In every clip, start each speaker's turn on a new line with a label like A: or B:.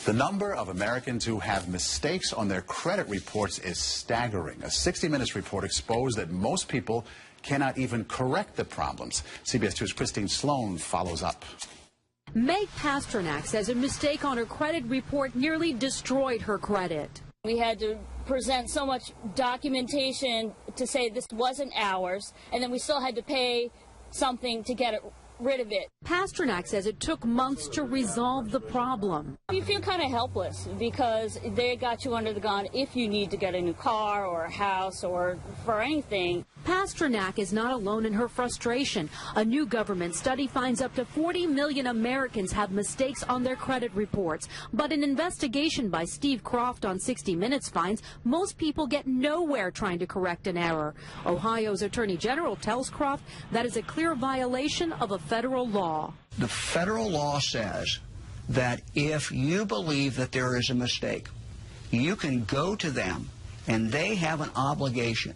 A: The number of Americans who have mistakes on their credit reports is staggering. A 60 Minutes report exposed that most people cannot even correct the problems. CBS 2's Christine Sloan follows up.
B: Meg Pasternak says a mistake on her credit report nearly destroyed her credit.
C: We had to present so much documentation to say this wasn't ours, and then we still had to pay something to get it rid of it.
B: Pasternak says it took months to resolve the problem.
C: You feel kind of helpless because they got you under the gun if you need to get a new car or a house or for anything.
B: Pasternak is not alone in her frustration. A new government study finds up to 40 million Americans have mistakes on their credit reports. But an investigation by Steve Croft on 60 Minutes finds most people get nowhere trying to correct an error. Ohio's Attorney General tells Croft that is a clear violation of a federal law.
D: The federal law says that if you believe that there is a mistake, you can go to them and they have an obligation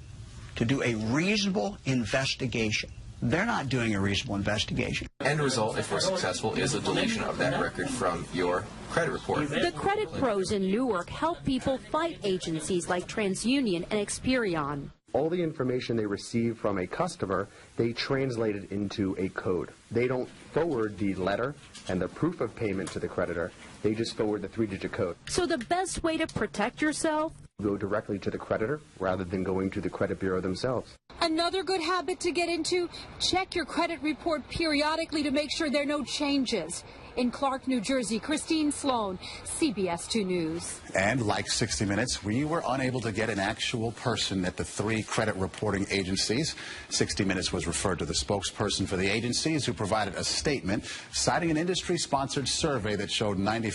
D: to do a reasonable investigation. They're not doing a reasonable investigation.
E: End result, if we're successful, is a deletion of that record from your credit report.
B: The credit pros in Newark help people fight agencies like TransUnion and Experian.
F: All the information they receive from a customer, they translate it into a code. They don't forward the letter and the proof of payment to the creditor. They just forward the 3-digit code.
B: So the best way to protect yourself?
F: Go directly to the creditor rather than going to the credit bureau themselves.
B: Another good habit to get into, check your credit report periodically to make sure there are no changes. In Clark, New Jersey, Christine Sloan, CBS 2 News.
A: And like 60 Minutes, we were unable to get an actual person at the 3 credit reporting agencies. 60 Minutes was referred to the spokesperson for the agencies, who provided a statement citing an industry-sponsored survey that showed 90